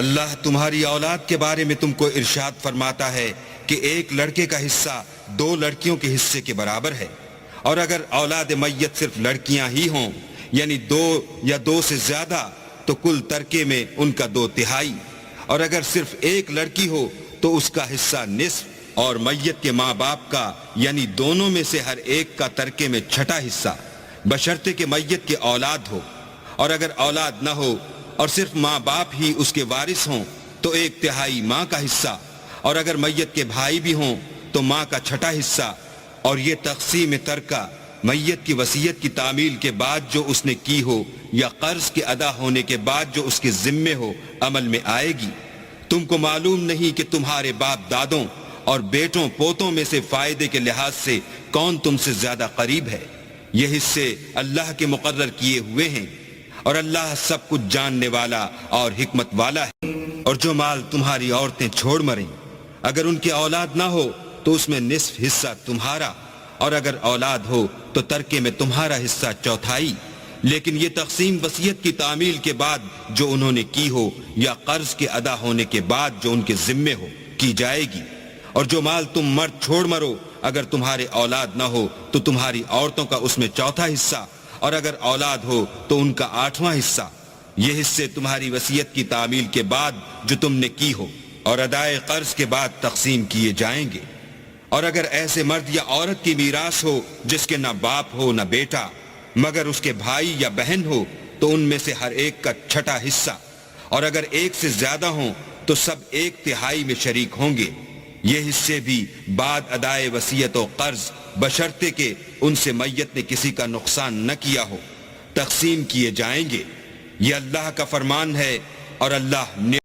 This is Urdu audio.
اللہ تمہاری اولاد کے بارے میں تم کو ارشاد فرماتا ہے کہ ایک لڑکے کا حصہ 2 لڑکیوں کے حصے کے برابر ہے، اور اگر اولاد میت صرف لڑکیاں ہی ہوں یعنی 2 یا 2 سے زیادہ تو کل ترکے میں ان کا 2/3، اور اگر صرف ایک لڑکی ہو تو اس کا حصہ نصف، اور میت کے ماں باپ کا یعنی دونوں میں سے ہر ایک کا ترکے میں 6واں حصہ، بشرطے کہ میت کے اولاد ہو، اور اگر اولاد نہ ہو اور صرف ماں باپ ہی اس کے وارث ہوں تو 1/3 ماں کا حصہ، اور اگر میت کے بھائی بھی ہوں تو ماں کا 6واں حصہ، اور یہ تقسیم ترکہ میت کی وصیت کی تعمیل کے بعد جو اس نے کی ہو یا قرض کے ادا ہونے کے بعد جو اس کے ذمے ہو عمل میں آئے گی۔ تم کو معلوم نہیں کہ تمہارے باپ دادوں اور بیٹوں پوتوں میں سے فائدے کے لحاظ سے کون تم سے زیادہ قریب ہے؟ یہ حصے اللہ کے مقرر کیے ہوئے ہیں، اور اللہ سب کچھ جاننے والا اور حکمت والا ہے۔ اور جو مال تمہاری عورتیں چھوڑ مریں، اگر ان کی اولاد نہ ہو تو اس میں نصف حصہ تمہارا، اور اگر اولاد ہو تو ترکے میں تمہارا حصہ 1/4، لیکن یہ تقسیم وصیت کی تعمیل کے بعد جو انہوں نے کی ہو یا قرض کے ادا ہونے کے بعد جو ان کے ذمے ہو کی جائے گی۔ اور جو مال تم مرد چھوڑ مرو، اگر تمہارے اولاد نہ ہو تو تمہاری عورتوں کا اس میں 4واں حصہ، اور اگر اولاد ہو تو ان کا 8واں حصہ۔ یہ حصے تمہاری وصیت کی تعمیل کے بعد جو تم نے کی ہو اور ادائے قرض کے بعد تقسیم کیے جائیں گے۔ اور اگر ایسے مرد یا عورت کی میراث ہو جس کے نہ باپ ہو نہ بیٹا مگر اس کے بھائی یا بہن ہو تو ان میں سے ہر ایک کا 6واں حصہ، اور اگر ایک سے زیادہ ہوں تو سب 1/3 میں شریک ہوں گے۔ یہ حصے بھی بعد ادائے وصیت و قرض بشرطے کہ ان سے میت نے کسی کا نقصان نہ کیا ہو تقسیم کیے جائیں گے۔ یہ اللہ کا فرمان ہے، اور اللہ